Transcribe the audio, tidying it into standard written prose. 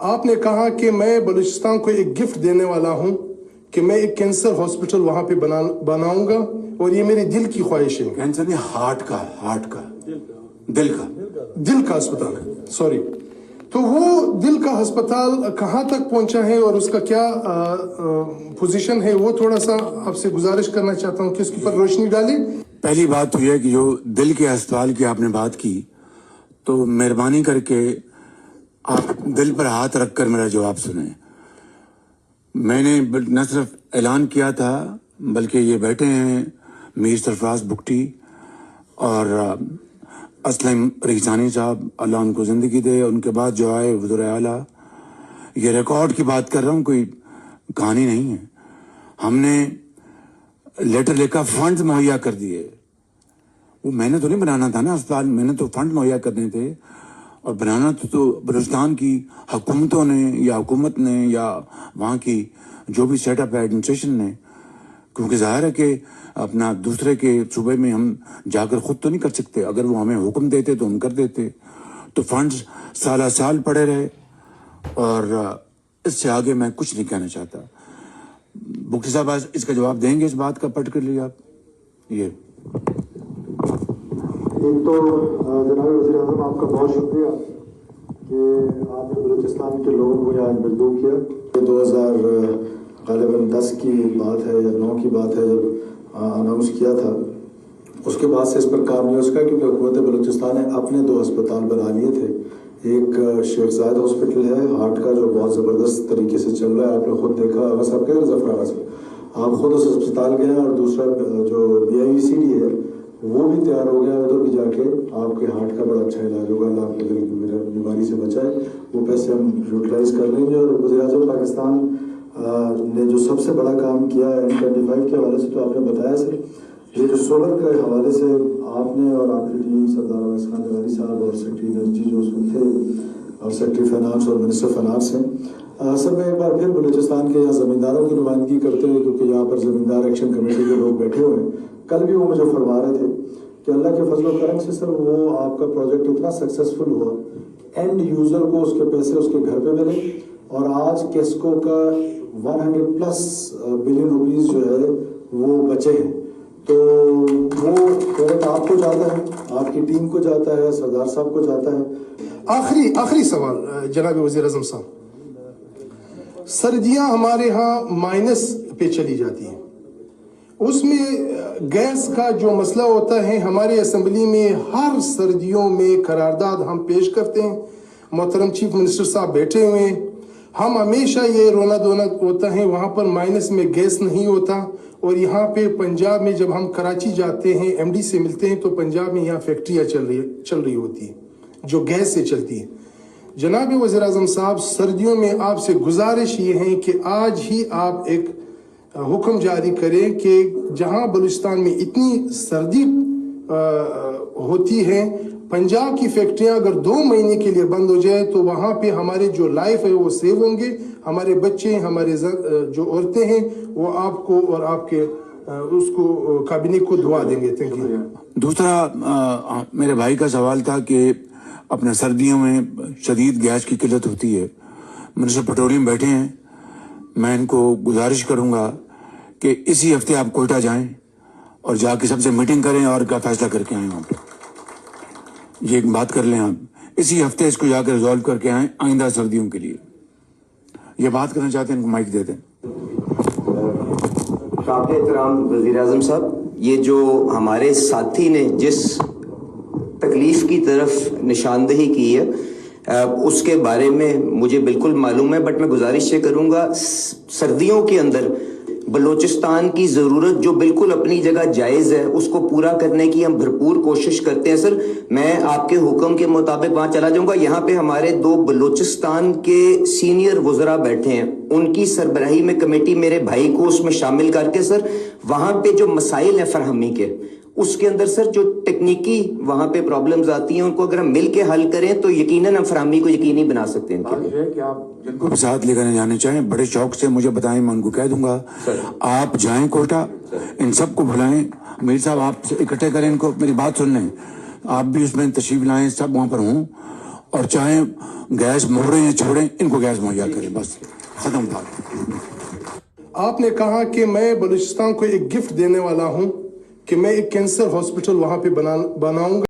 آپ نے کہا کہ میں بلوچستان کو ایک گفٹ دینے والا ہوں کہ میں ایک کینسر ہاسپٹل وہاں پہ بناؤں گا اور یہ میری دل کی خواہش ہے. کینسر نہیں، ہارٹ کا دل کا اسپتال ہے، سوری. تو وہ دل کا ہسپتال کہاں تک پہنچا ہے اور اس کا کیا پوزیشن ہے، وہ تھوڑا سا آپ سے گزارش کرنا چاہتا ہوں کہ اس کے اوپر روشنی ڈالیں. پہلی بات تو یہ ہے کہ جو دل کے ہسپتال کی آپ نے بات کی، تو مہربانی کر کے آپ دل پر ہاتھ رکھ کر میرا جواب سنیں. میں نے نہ صرف اعلان کیا تھا بلکہ یہ بیٹھے ہیں میر سرفراز بگٹی اور اسلم ریحسانی صاحب، اللہ ان کو زندگی دے. ان کے بعد جو آئے وزیر اعلیٰ، یہ ریکارڈ کی بات کر رہا ہوں، کوئی کہانی نہیں ہے. ہم نے لیٹر لکھا، فنڈز مہیا کر دیے. وہ میں نے تو نہیں بنانا تھا نا اسپتال، میں نے تو فنڈ مہیا کرنے تھے، اور بنانا تو بلوچستان کی حکومتوں نے یا حکومت نے یا وہاں کی جو بھی سیٹ اپ ہے ایڈمنسٹریشن نے. کیونکہ ظاہر ہے کہ اپنا دوسرے کے صوبے میں ہم جا کر خود تو نہیں کر سکتے، اگر وہ ہمیں حکم دیتے تو ہم کر دیتے. تو فنڈز سالہ سال پڑے رہے، اور اس سے آگے میں کچھ نہیں کہنا چاہتا. بگٹی صاحب اس کا جواب دیں گے، اس بات کا پڑھ کر لیے آپ. یہ ایک تو جناب وزیر اعظم آپ کا بہت شکریہ کہ آپ نے بلوچستان کے لوگوں کو یہاں مدعو کیا. 2010 کی بات ہے یا 9 کی بات ہے جب اناؤنس کیا تھا، اس کے بعد سے اس پر کام نہیں ہو سکا کیونکہ حکومت بلوچستان نے اپنے 2 ہسپتال بنا لیے تھے. ایک شیخ زاید ہاسپٹل ہے ہارٹ کا، جو بہت زبردست طریقے سے چل رہا ہے، آپ نے خود دیکھا. آغا صاحب کہہ رہے ظفر آغا صاحب، آپ خود اس ہسپتال گئے ہیں. اور دوسرا جو BIVCD ہے وہ بھی تیار ہو گیا، ادھر بھی جا کے آپ کے ہارٹ کا بڑا اچھا علاج ہوگا. اللہ آپ کو دل کی بیماری سے بچائے. وہ پیسے ہم یوٹیلائز کر لیں گے. اور وزیر اعظم پاکستان نے جو سب سے بڑا کام کیا ہے N25 کے حوالے سے تو آپ نے بتایا سر. یہ جو سولر کے حوالے سے آپ نے اور آپ کی ٹیم، سردار اویس خان جواری صاحب اور سیکرٹری انرجی جو اس میں تھے، اور سیکرٹری فائنانس اور منسٹر فائنانس ہیں. سر میں ایک بار پھر بلوچستان کے یہاں زمینداروں کی نمائندگی کرتے ہوئے، کیونکہ یہاں پر زمیندار ایکشن کمیٹی کے لوگ بیٹھے ہوئے ہیں، کل بھی وہ مجھے فرما رہے تھے کہ اللہ کے فضل و کرم سے سر وہ آپ کا پروجیکٹ اتنا سکسیسفل ہوا، اینڈ یوزر کو اس کے پیسے اس کے گھر پہ ملے. اور آج کیسکو کا 100+ بلین روپیز جو ہے وہ بچے ہیں. تو وہ کریڈٹ آپ کو جاتا ہے، آپ کی ٹیم کو جاتا ہے، سردار صاحب کو جاتا ہے. آخری سوال جناب وزیر اعظم صاحب، سردیاں ہمارے ہاں مائنس پہ چلی جاتی ہیں، اس میں گیس کا جو مسئلہ ہوتا ہے، ہمارے اسمبلی میں ہر سردیوں میں قرارداد ہم پیش کرتے ہیں. محترم چیف منسٹر صاحب بیٹھے ہوئے ہیں، ہم ہمیشہ یہ رونا دھونا ہوتا ہے، وہاں پر مائنس میں گیس نہیں ہوتا. اور یہاں پہ پنجاب میں جب ہم کراچی جاتے ہیں، MD سے ملتے ہیں، تو پنجاب میں یہاں فیکٹریاں چل رہی ہوتی ہیں جو گیس سے چلتی ہیں. جناب وزیر اعظم صاحب، سردیوں میں آپ سے گزارش یہ ہے کہ آج ہی آپ ایک حکم جاری کریں کہ جہاں بلوچستان میں اتنی سردی ہوتی ہے، پنجاب کی فیکٹریاں اگر 2 مہینے کے لیے بند ہو جائے تو وہاں پہ ہمارے جو لائف ہے وہ سیو ہوں گے. ہمارے بچے، ہمارے جو عورتیں ہیں، وہ آپ کو اور آپ کے اس کو کابینہ کو دعا دیں گے. Thank you. دوسرا میرے بھائی کا سوال تھا کہ اپنے سردیوں میں شدید گیس کی قلت ہوتی ہے. منسٹر پیٹرولیم بیٹھے ہیں، میں ان کو گزارش کروں گا کہ اسی ہفتے آپ کوئٹہ جائیں اور جا کے سب سے میٹنگ کریں اور کا فیصلہ کر کے آئیں. وہاں پہ یہ ایک بات کر لیں، آپ اسی ہفتے اس کو جا کے ریزالو کر کے آئیں آئندہ سردیوں کے لیے. یہ بات کرنا چاہتے ہیں، ان کو مائک دے دیں. قابل احترام وزیر اعظم صاحب، یہ جو ہمارے ساتھی نے جس تکلیف کی طرف نشاندہی کی ہے اس کے بارے میں مجھے بالکل معلوم ہے، بٹ میں گزارش یہ کروں گا، سردیوں کے اندر بلوچستان کی ضرورت جو بالکل اپنی جگہ جائز ہے، اس کو پورا کرنے کی ہم بھرپور کوشش کرتے ہیں. سر میں آپ کے حکم کے مطابق وہاں چلا جاؤں گا. یہاں پہ ہمارے 2 بلوچستان کے سینئر وزراء بیٹھے ہیں، ان کی سربراہی میں کمیٹی میرے بھائی کو اس میں شامل کر کے سر وہاں پہ جو مسائل ہیں فراہمی کے، اس کے اندر سر جو ٹیکنیکی وہاں پہ پرابلمز آتی ہیں، ان کو اگر ہم مل کے حل کریں تو یقیناً ہم فراہمی کو یقینی بنا سکتے ہیں. بات یہ ہے کہ آپ جن کو بھی ساتھ لے کر جانے چاہیں بڑے شوق سے مجھے بتائیں، میں ان کو کہہ دوں گا. آپ جائیں کوئٹہ، ان سب کو بلائیں. میر صاحب آپ اکٹھے کریں ان کو، میری بات سن لیں، آپ بھی اس میں تشریف لائیں، سب وہاں پر ہوں اور چاہے گیس موڑیں یا چھوڑیں ان کو گیس مہیا کریں. بس ختم بات. آپ نے کہا کہ میں بلوچستان کو ایک گفٹ دینے والا ہوں کہ میں ایک کینسر ہاسپٹل وہاں پہ بناؤں گا.